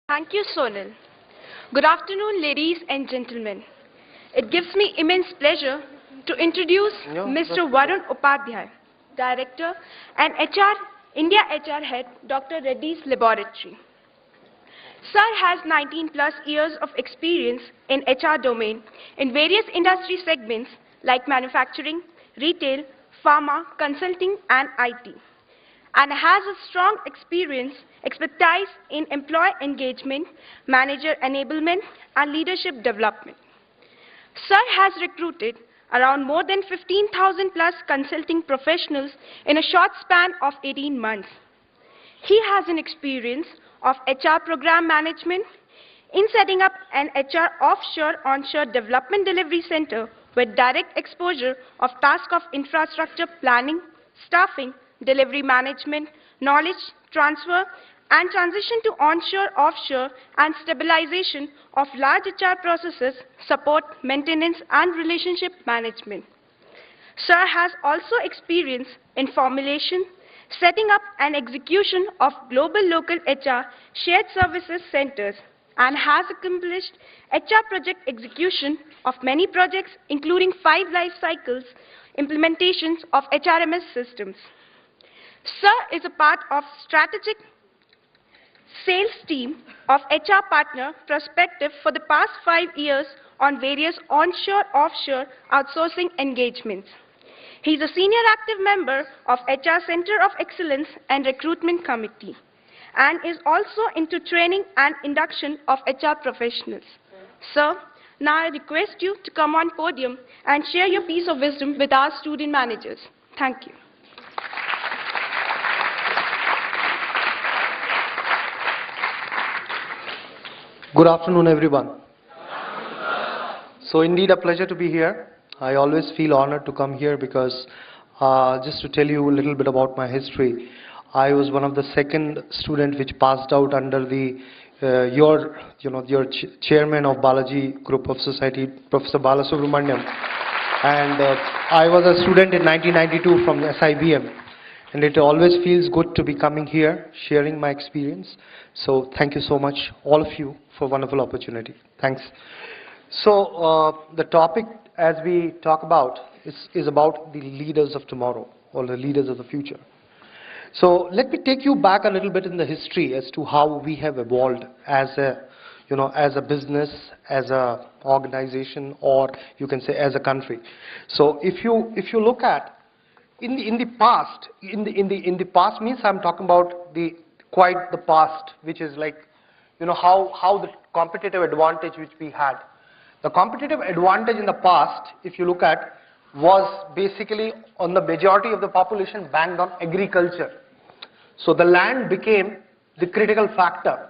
Thank you, Sonal. Good afternoon, ladies and gentlemen. It gives me immense pleasure to introduce Mr. Varun Upadhyay, Director and India HR Head, Dr. Reddy's Laboratory. Sir has 19 plus years of experience in HR domain in various industry segments like manufacturing, retail, pharma, consulting and IT, and has a strong expertise in employee engagement, manager enablement and leadership development. Sir has recruited around more than 15,000 plus consulting professionals in a short span of 18 months. He has an experience of HR program management in setting up an HR offshore-onshore development delivery center with direct exposure of task of infrastructure planning, staffing, delivery management, knowledge transfer, and transition to onshore-offshore and stabilization of large HR processes, support, maintenance, and relationship management. Sir has also experience in formulation, setting up and execution of global-local HR shared services centers and has accomplished HR project execution of many projects including 5 life cycles implementations of HRMS systems. Sir is a part of strategic sales team of HR partner prospective for the past 5 years on various onshore-offshore outsourcing engagements. He is a senior active member of HR Center of Excellence and Recruitment Committee and is also into training and induction of HR professionals. Sir, now I request you to come on podium and share your piece of wisdom with our student managers. Thank you. Good afternoon, everyone. So indeed a pleasure to be here. I always feel honored to come here because just to tell you a little bit about my history, I was one of the second student which passed out under the your chairman of Balaji Group of Society, Professor Balasubramaniam, and I was a student in 1992 from SIBM. And it always feels good to be coming here, sharing my experience. So thank you so much, all of you, for a wonderful opportunity. Thanks. So the topic, as we talk about, is about the leaders of tomorrow, or the leaders of the future. So let me take you back a little bit in the history as to how we have evolved as a business, as a organization, or you can say as a country. So if you look at in the past means I'm talking about quite the past, which is like how the competitive advantage which we had. The competitive advantage in the past, if you look at, was basically on the majority of the population banked on agriculture. So the land became the critical factor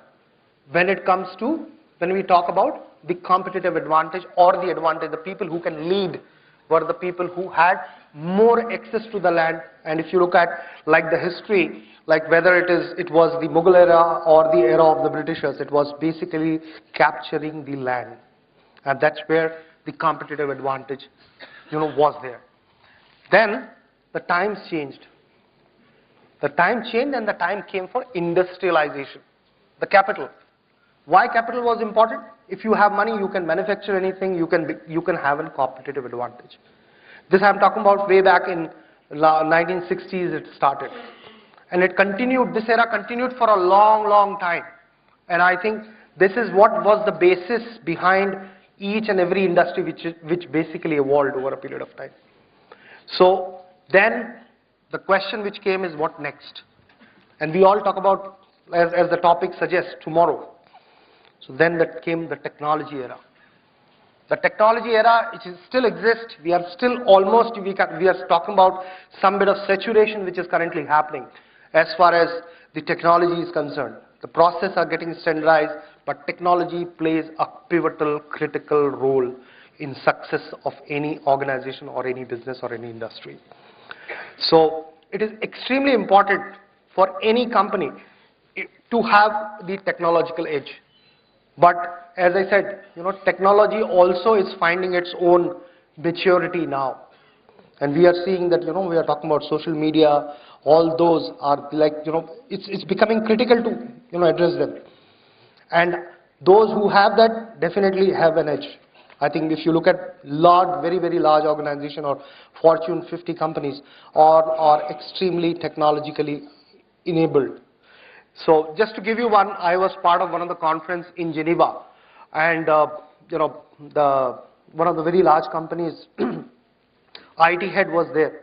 when we talk about the competitive advantage or the advantage. The people who can lead were the people who had more access to the land. And if you look at like the history, like whether it was the Mughal era or the era of the Britishers, it was basically capturing the land, and that's where the competitive advantage was there. Then the times changed. The time changed and the time came for industrialization. The capital. Why capital was important? If you have money, you can manufacture anything, you can have a competitive advantage. This I'm talking about way back in 1960s it started. And it continued, this era continued for a long time. And I think this is what was the basis behind each and every industry which basically evolved over a period of time. So then the question which came is what next? And we all talk about, as the topic suggests, tomorrow. So then that came the technology era. The technology era, which still exists, we are still almost, we are talking about some bit of saturation which is currently happening as far as the technology is concerned. The processes are getting standardized, but technology plays a pivotal, critical role in success of any organization or any business or any industry. So it is extremely important for any company to have the technological edge. But as I said, technology also is finding its own maturity now. And we are seeing that, we are talking about social media, all those are like, it's becoming critical to, address them. And those who have that definitely have an edge. I think if you look at large, very, very large organization or Fortune 50 companies are extremely technologically enabled. So just to give you one, I was part of one of the conference in Geneva, and you know, one of the very large companies, IT head was there,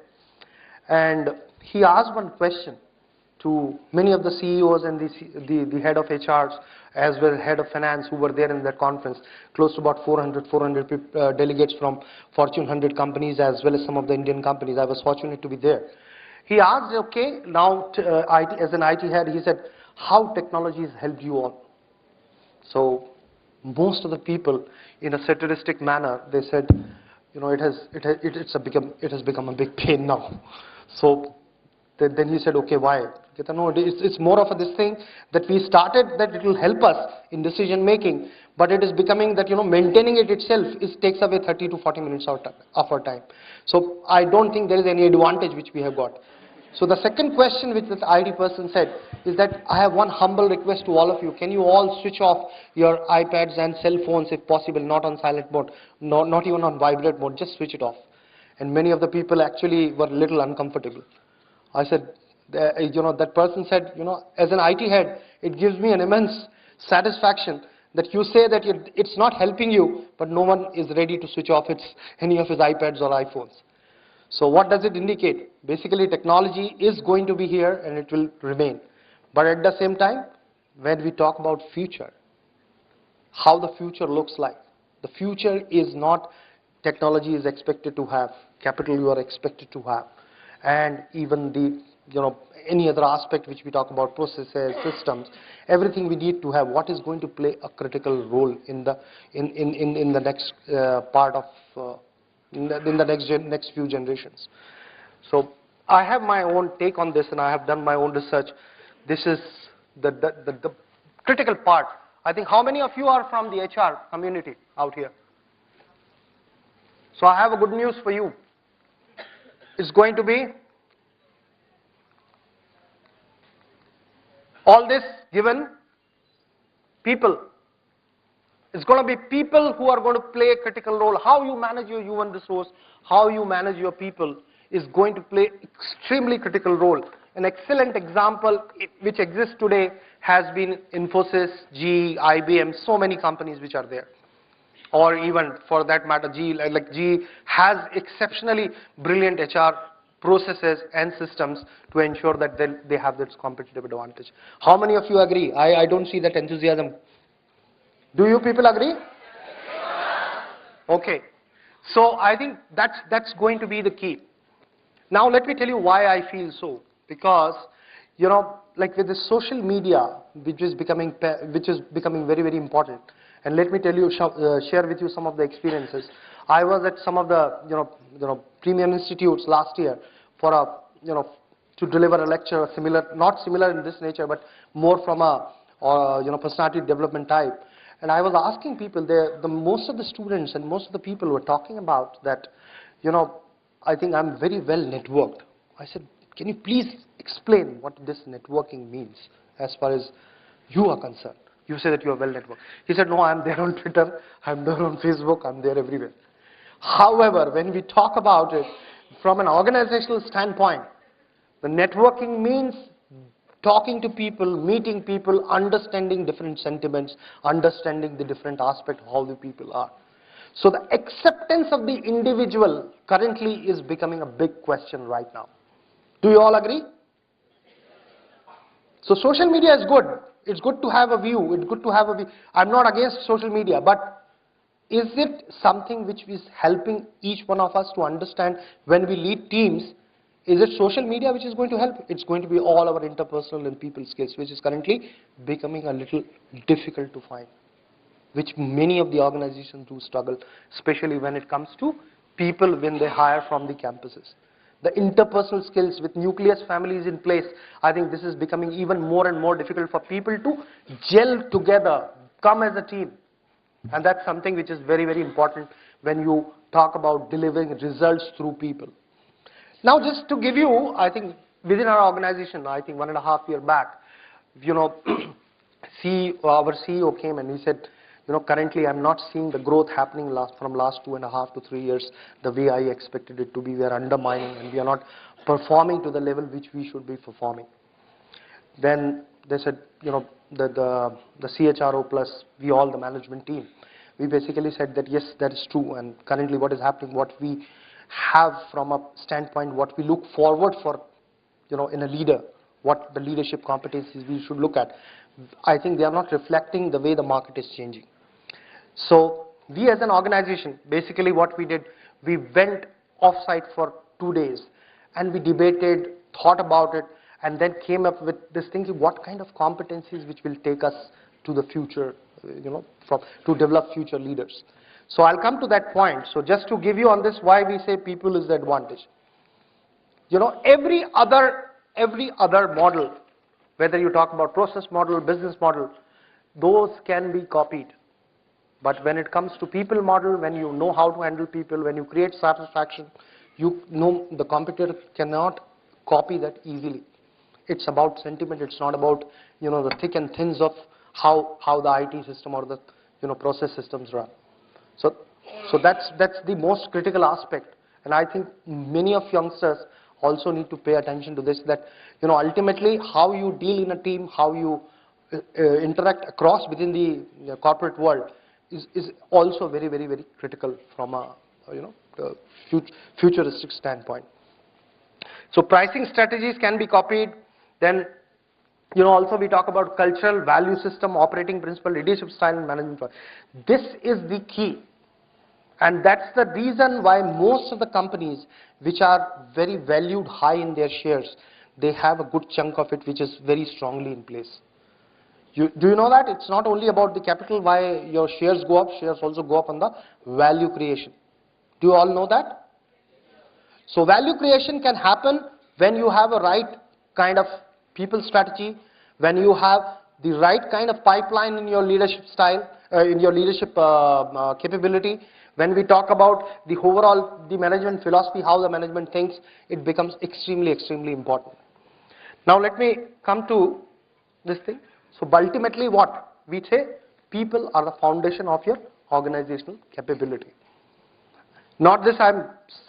and he asked one question to many of the CEOs and the head of HRs as well as head of finance who were there in that conference, close to about 400 delegates from Fortune 100 companies as well as some of the Indian companies. I was fortunate to be there. He asked, okay, now as an IT head, he said, how technology has helped you all? So most of the people, in a satiristic manner, they said, you know, it has become a big pain now. So then he said, okay, why? He said, no, it's more of this thing that we started that it will help us in decision making, but it is becoming that, you know, maintaining it itself takes away 30 to 40 minutes of our time. So I don't think there is any advantage which we have got. So the second question which the IT person said is that I have one humble request to all of you. Can you all switch off your iPads and cell phones if possible, not on silent mode, not even on vibrate mode, just switch it off. And many of the people actually were a little uncomfortable. I said, you know, that person said, you know, as an IT head, it gives me an immense satisfaction that you say that it's not helping you, but no one is ready to switch off any of his iPads or iPhones. So what does it indicate? Basically, technology is going to be here and it will remain. But at the same time, when we talk about future, how the future looks like, the future is not technology is expected to have, capital you are expected to have, and even the, you know, any other aspect which we talk about, processes, systems, everything we need to have, what is going to play a critical role in the next part of in the next few generations. So I have my own take on this and I have done my own research. This is the critical part. I think how many of you are from the HR community out here? So I have a good news for you. It's going to be all this given people. It's going to be people who are going to play a critical role. How you manage your human resource, how you manage your people is going to play extremely critical role. An excellent example which exists today has been Infosys, GE, IBM, so many companies which are there. Or even for that matter, GE has exceptionally brilliant HR processes and systems to ensure that they have this competitive advantage. How many of you agree? I don't see that enthusiasm. Do you people agree? Okay. So I think that's going to be the key. Now let me tell you why I feel so. Because, you know, like with the social media, which is becoming very, very important. And let me tell you, share with you some of the experiences. I was at some of the, you know, premium institutes last year for a, you know, to deliver a lecture similar, not similar in this nature, but more from a, you know, personality development type. And I was asking people there, most of the students and most of the people were talking about that, you know, I think I'm very well networked. I said, can you please explain what this networking means as far as you are concerned? You say that you are well networked. He said, no, I'm there on Twitter, I'm there on Facebook, I'm there everywhere. However, when we talk about it from an organizational standpoint, the networking means talking to people, meeting people, understanding different sentiments, understanding the different aspect of how the people are. So the acceptance of the individual currently is becoming a big question right now. Do you all agree? So social media is good. It's good to have a view. It's good to have a view. I'm not against social media, but is it something which is helping each one of us to understand when we lead teams? Is it social media which is going to help? It's going to be all our interpersonal and people skills, which is currently becoming a little difficult to find, which many of the organizations do struggle, especially when it comes to people when they hire from the campuses. The interpersonal skills with nucleus families in place, I think this is becoming even more and more difficult for people to gel together, come as a team. And that's something which is very, very important when you talk about delivering results through people. Now just to give you, I think within our organization, I think 1.5 years back, you know, our CEO came and he said, currently I'm not seeing the growth happening from last 2.5 to 3 years the way I expected it to be. We are undermining and we are not performing to the level which we should be performing. Then they said, the CHRO plus we all, the management team, we basically said that yes, that is true, and currently what is happening, what we have from a standpoint, what we look forward for, in a leader, what the leadership competencies we should look at, I think they are not reflecting the way the market is changing. So we as an organization, basically what we did, we went off-site for 2 days and we debated, thought about it, and then came up with this thinking, what kind of competencies which will take us to the future, to develop future leaders. So I'll come to that point. So just to give you on this, why we say people is the advantage. Every other model, whether you talk about process model, business model, those can be copied. But when it comes to people model, when you know how to handle people, when you create satisfaction, the competitor cannot copy that easily. It's about sentiment. It's not about the thick and thins of how the IT system or the process systems run. So that's the most critical aspect. And I think many of youngsters also need to pay attention to this, that ultimately how you deal in a team, how you interact across within the corporate world is also very, very, very critical from a futuristic standpoint. So pricing strategies can be copied. Then also we talk about cultural value system, operating principle, leadership style and management. This is the key. And that's the reason why most of the companies which are very valued high in their shares, they have a good chunk of it which is very strongly in place. Do you know that? It's not only about the capital, why your shares go up, shares also go up on the value creation. Do you all know that? So value creation can happen when you have a right kind of people strategy, when you have the right kind of pipeline in your leadership style, in your leadership capability. When we talk about the overall, the management philosophy, how the management thinks, it becomes extremely, extremely important. Now let me come to this thing. So ultimately what we say, people are the foundation of your organizational capability. Not this,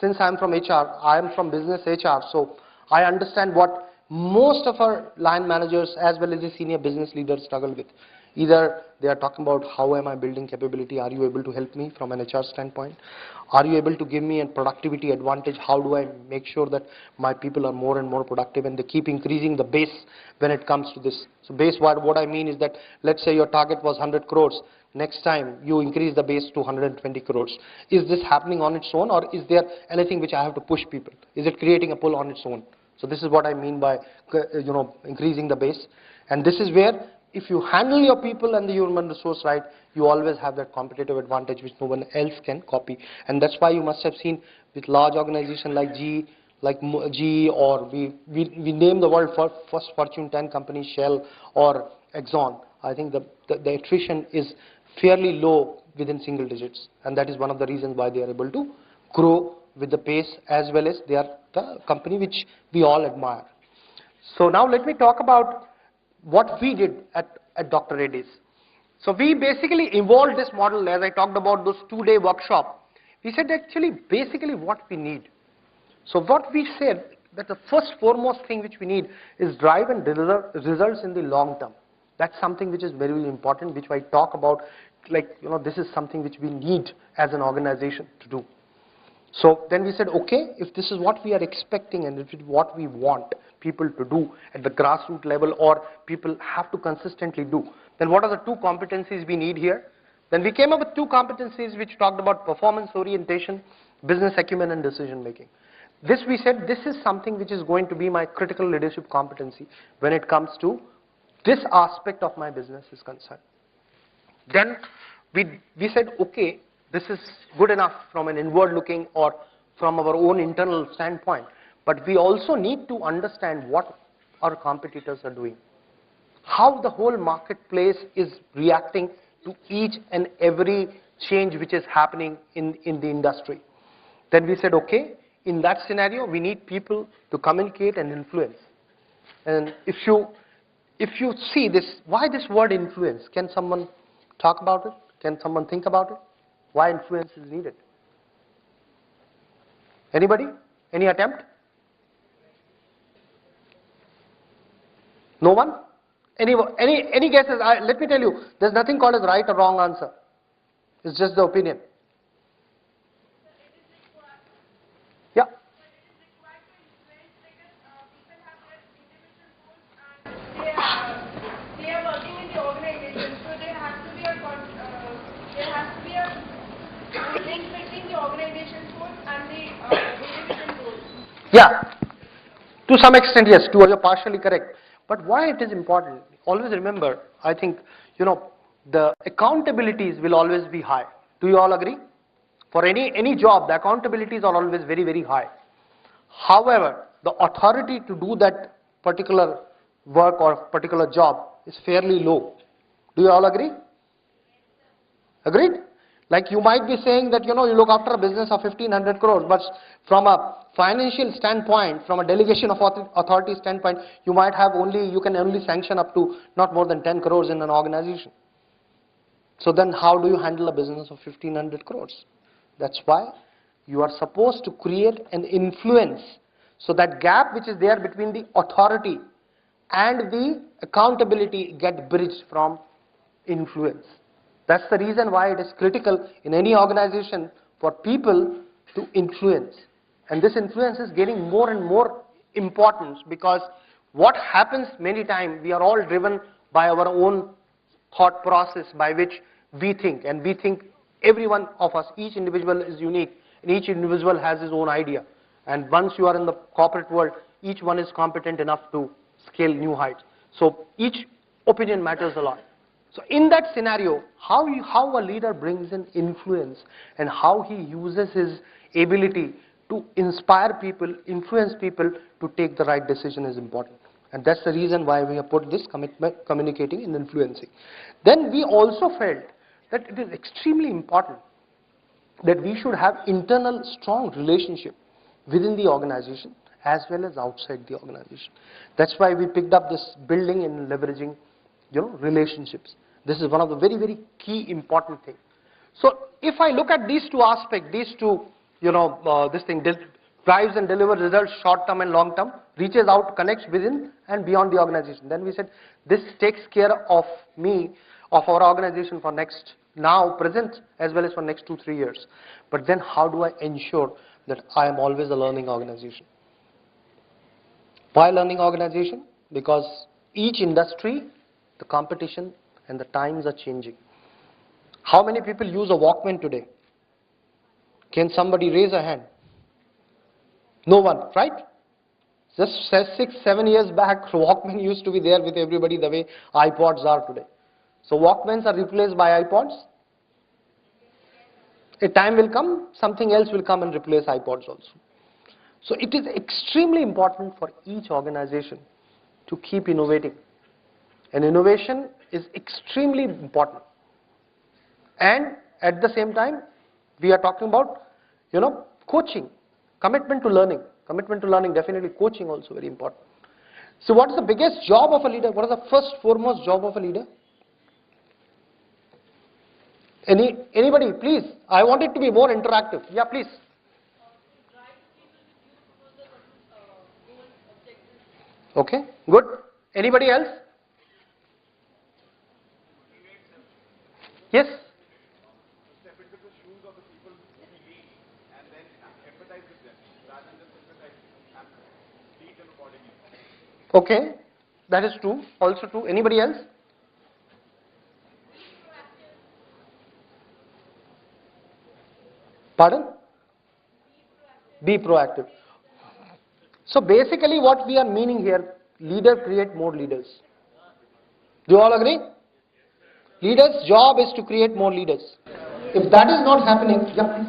since I'm from HR, I am from business HR, so I understand what most of our line managers as well as the senior business leaders struggle with. Either they are talking about how am I building capability, are you able to help me from an HR standpoint? Are you able to give me a productivity advantage? How do I make sure that my people are more and more productive, and they keep increasing the base when it comes to this. So base, what I mean is that let's say your target was 100 crores. Next time you increase the base to 120 crores. Is this happening on its own, or is there anything which I have to push people? Is it creating a pull on its own? So this is what I mean by increasing the base. And this is where if you handle your people and the human resource right, you always have that competitive advantage which no one else can copy. And that's why you must have seen with large organizations like GE, or we name the world first Fortune 10 company, Shell or Exxon. I think the attrition is fairly low within single digits, and that is one of the reasons why they are able to grow with the pace, as well as they are the company which we all admire. So now let me talk about what we did at Dr. Reddy's. So we basically evolved this model, as I talked about those 2-day workshop. We said actually basically what we need. So what we said that the first foremost thing which we need is drive and deliver results in the long term. That's something which is very, very important, which I talk about, this is something which we need as an organization to do. So then we said, okay, if this is what we are expecting and if it's what we want people to do at the grassroots level, or people have to consistently do, then what are the 2 competencies we need here? Then we came up with 2 competencies which talked about performance orientation, business acumen and decision making. This we said, this is something which is going to be my critical leadership competency when it comes to this aspect of my business is concerned. Then we said, okay, this is good enough from an inward looking or from our own internal standpoint, but we also need to understand what our competitors are doing, how the whole marketplace is reacting to each and every change which is happening in the industry. Then we said, okay, in that scenario we need people to communicate and influence. And if if you see this, why this word influence? Can someone talk about it? Can someone think about it? Why influence is needed? Anybody? Any attempt? No one? Any guesses? Let me tell you, there's nothing called as right or wrong answer. It's just the opinion. Yeah. They are working in the organization, so there has to be a link between the organization's goals and the individual goals. Yeah. To some extent, yes. You are partially correct. But why it is important? Always remember, I think, the accountabilities will always be high. Do you all agree? For any job, the accountabilities are always very, very high. However, the authority to do that particular work or particular job is fairly low. Do you all agree? Agreed? Like you might be saying that, you look after a business of 1500 crores, but from a financial standpoint, from a delegation of authority standpoint, you can only sanction up to not more than 10 crores in an organization. So then how do you handle a business of 1500 crores? That's why you are supposed to create an influence. So that gap which is there between the authority and the accountability get bridged from influence. That's the reason why it is critical in any organization for people to influence. And this influence is getting more and more importance, because what happens many times, we are all driven by our own thought process by which we think. And we think every one of us, each individual is unique, and each individual has his own idea. And once you are in the corporate world, each one is competent enough to scale new heights. So each opinion matters a lot. So in that scenario, how a leader brings in influence and how he uses his ability to inspire people, influence people to take the right decision is important. And that's the reason why we have put this commitment, communicating and influencing. Then we also felt that it is extremely important that we should have internal strong relationship within the organization as well as outside the organization. That's why we picked up this building and leveraging, relationships. This is one of the very, very key important things. So if I look at these two aspects, these two, this thing drives and delivers results short term and long term, reaches out, connects within and beyond the organization. Then we said this takes care of our organization for now present as well as for next 2-3 years. But then how do I ensure that I am always a learning organization? Why learning organization? Because each industry, the competition and the times are changing. How many people use a Walkman today? Can somebody raise a hand? No one, right? Just 6-7 years back, Walkman used to be there with everybody the way iPods are today. So Walkmans are replaced by iPods. A time will come, something else will come and replace iPods also. So it is extremely important for each organization to keep innovating. And innovation is extremely important. And at the same time, we are talking about, coaching, commitment to learning. Commitment to learning, definitely coaching also very important. So what is the biggest job of a leader? What is the first foremost job of a leader? Anybody, please. I want it to be more interactive. Yeah, please. Okay, good. Anybody else? Yes? Step into the shoes of the people who we lead and then empathize with them rather than just sympathize and lead them accordingly. Okay, that is true. Also true. Anybody else? Pardon? Be proactive. So basically what we are meaning here, leader create more leaders. Do you all agree? Leaders' job is to create more leaders. If that is not happening, yeah,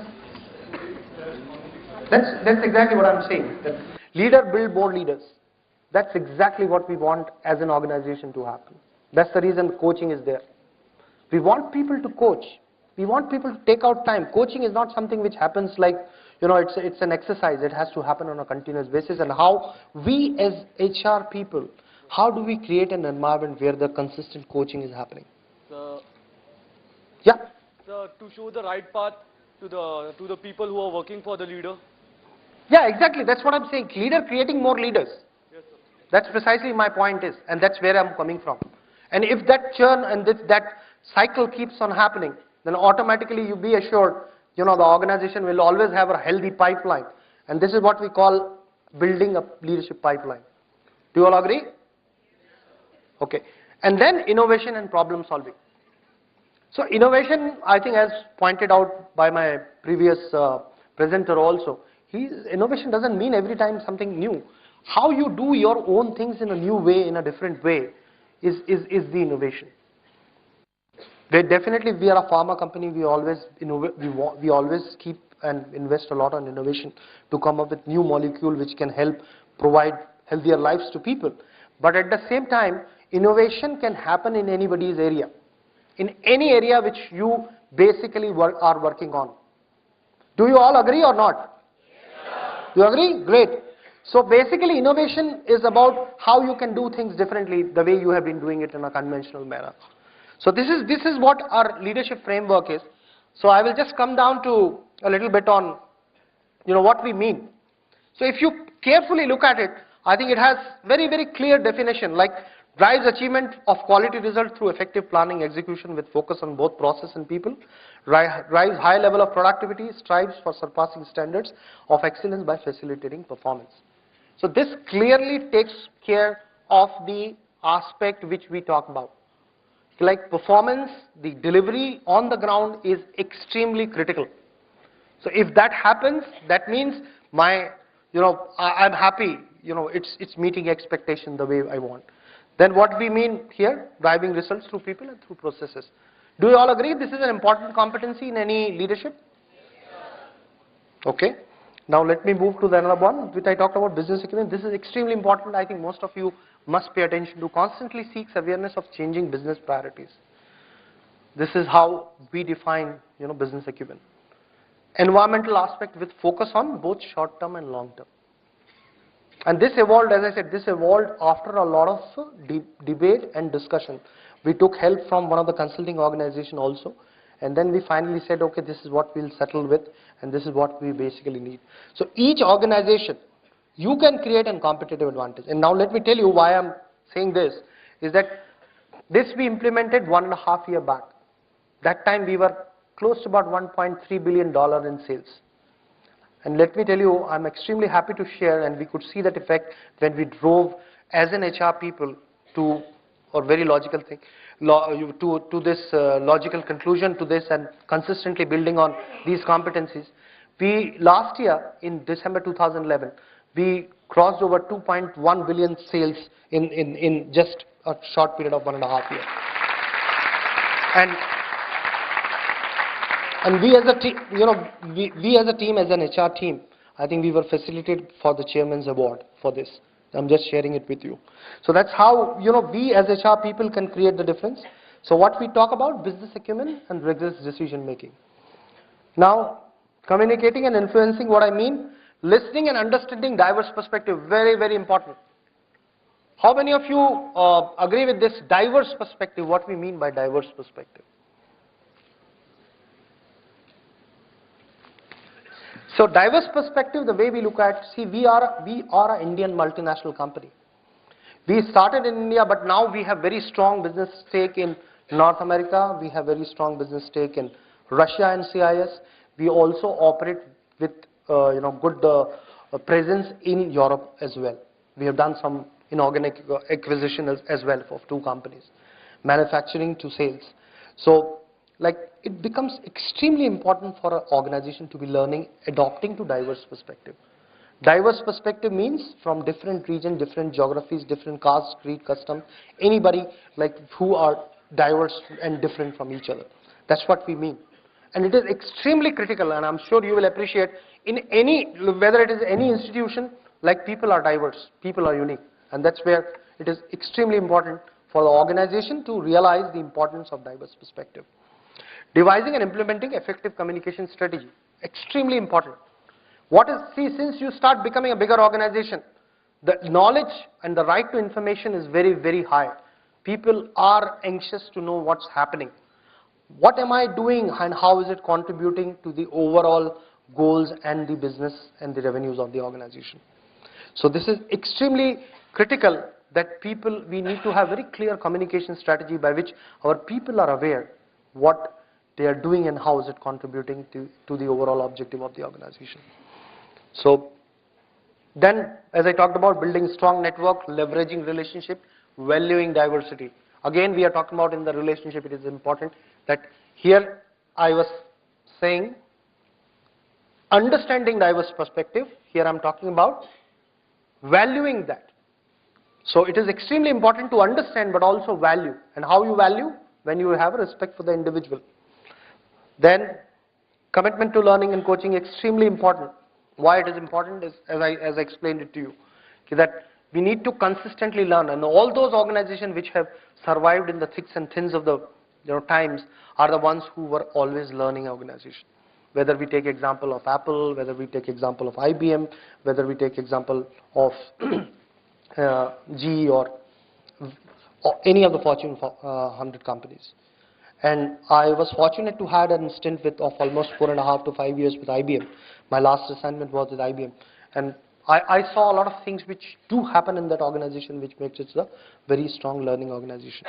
that's exactly what I'm saying. That leader build more leaders. That's exactly what we want as an organization to happen. That's the reason coaching is there. We want people to coach. We want people to take out time. Coaching is not something which happens like, it's an exercise. It has to happen on a continuous basis. And how we as HR people, How do we create an environment where the consistent coaching is happening? So, Yeah. so to show the right path to the people who are working for the leader. Yeah, exactly. That's what I'm saying. Leader creating more leaders. Yes, sir. That's precisely my point is, and that's where I'm coming from. And if that churn and that cycle keeps on happening, then automatically you be assured, the organization will always have a healthy pipeline. And this is what we call building a leadership pipeline. Do you all agree? Okay. And then innovation and problem solving. So innovation, I think as pointed out by my previous presenter also, innovation doesn't mean every time something new. How you do your own things in a new way, in a different way, is the innovation. Definitely, we are a pharma company. We always innovate. We always keep and invest a lot on innovation to come up with new molecule which can help provide healthier lives to people. But at the same time, innovation can happen in anybody's area, in any area which you basically are working on. Do you all agree or not? Yeah. Do you agree? Great. So basically, innovation is about how you can do things differently the way you have been doing it in a conventional manner. So this is what our leadership framework is. So I will just come down to a little bit on what we mean. So if you carefully look at it, I think it has very, very clear definition, like drives achievement of quality result through effective planning execution with focus on both process and people, drives high level of productivity, strives for surpassing standards of excellence by facilitating performance. So this clearly takes care of the aspect which we talk about. Like performance, the delivery on the ground is extremely critical. So if that happens, that means I'm happy, it's meeting expectation the way I want. Then what we mean here, driving results through people and through processes. Do you all agree this is an important competency in any leadership? Okay. Now let me move to the another one, which I talked about, business acumen. This is extremely important. I think most of you must pay attention to. Constantly seeks awareness of changing business priorities. This is how we define, business acumen. Environmental aspect with focus on both short term and long term. And this evolved, as I said, after a lot of debate and discussion. We took help from one of the consulting organizations also. And then we finally said, okay, this is what we'll settle with, and this is what we basically need. So each organization, you can create a competitive advantage. And now let me tell you why I'm saying this, is that this we implemented 1.5 years back. That time we were close to about $1.3 billion in sales. And let me tell you, I'm extremely happy to share, and we could see that effect when we drove as an HR people to, or very logical thing, to this logical conclusion to this, and consistently building on these competencies. We last year in December 2011, we crossed over 2.1 billion sales in just a short period of 1.5 years. And we as a team, we as a team, as an HR team, I think we were facilitated for the Chairman's Award for this. I'm just sharing it with you. So that's how, we as HR people can create the difference. So what we talk about, business acumen and rigorous decision making. Now, communicating and influencing, what I mean, listening and understanding diverse perspective, very, very important. How many of you agree with this diverse perspective, what we mean by diverse perspective? So diverse perspective, the way we look at, see, we are an Indian multinational company. We started in India, but now we have very strong business stake in North America. We have very strong business stake in Russia and CIS. We also operate with good presence in Europe as well. We have done some inorganic acquisition as well of 2 companies, manufacturing to sales. So it becomes extremely important for an organization to be learning, adopting to diverse perspective. Diverse perspective means from different region, different geographies, different caste, creed, custom, anybody who are diverse and different from each other. That's what we mean. And it is extremely critical, and I'm sure you will appreciate, in whether it is any institution, people are diverse, people are unique. And that's where it is extremely important for the organization to realize the importance of diverse perspective. Devising and implementing effective communication strategy, extremely important. Since you start becoming a bigger organization, the knowledge and the right to information is very, very high. People are anxious to know what's happening. What am I doing and how is it contributing to the overall goals and the business and the revenues of the organization? So this is extremely critical that we need to have very clear communication strategy by which our people are aware what they are doing and how is it contributing to the overall objective of the organization. So then, as I talked about, building strong network, leveraging relationship, valuing diversity. Again, we are talking about in the relationship, it is important that here I was saying understanding diverse perspective. Here I am talking about valuing that. So it is extremely important to understand but also value. And how you value? When you have a respect for the individual. Then commitment to learning and coaching, extremely important. Why it is important is, as I explained it to you, that we need to consistently learn, and all those organizations which have survived in the thicks and thins of the times are the ones who were always learning organizations. Whether we take example of Apple, whether we take example of IBM, whether we take example of GE or any of the Fortune 100 companies. And I was fortunate to have a stint of almost 4.5 to 5 years with IBM. My last assignment was with IBM. And I saw a lot of things which do happen in that organization which makes it a very strong learning organization.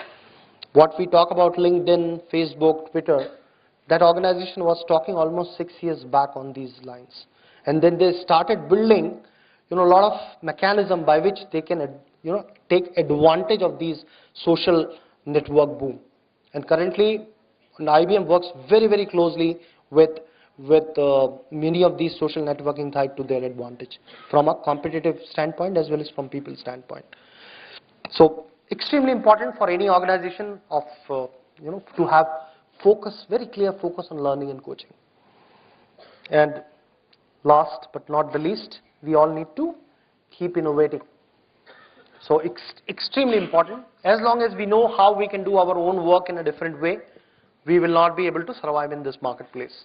What we talk about LinkedIn, Facebook, Twitter, that organization was talking almost 6 years back on these lines. And then they started building a lot of mechanism by which they can take advantage of these social network boom. And currently, IBM works very, very closely with many of these social networking tied to their advantage from a competitive standpoint as well as from people's standpoint. So, extremely important for any organization of to have focus, very clear focus on learning and coaching. And last but not the least, we all need to keep innovating. So extremely important. As long as we know how we can do our own work in a different way, we will not be able to survive in this marketplace.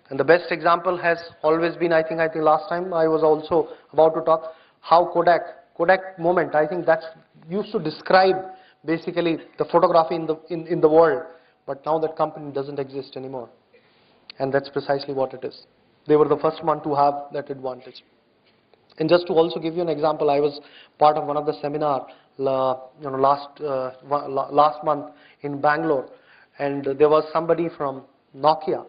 And the best example has always been, I think last time I was also about to talk, how Kodak moment, I think that's used to describe basically the photography in the world. But now that company doesn't exist anymore. And that's precisely what it is. They were the first one to have that advantage. And just to also give you an example, I was part of one of the seminar last month in Bangalore, and there was somebody from Nokia,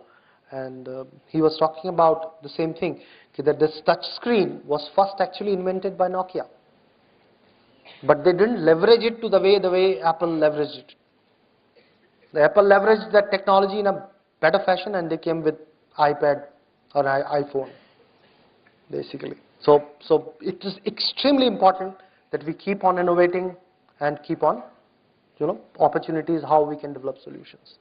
and he was talking about the same thing, that this touch screen was first actually invented by Nokia, but they didn't leverage it to the way Apple leveraged it. The Apple leveraged that technology in a better fashion, and they came with iPad or iPhone, basically. So it is extremely important that we keep on innovating and keep on, opportunities how we can develop solutions.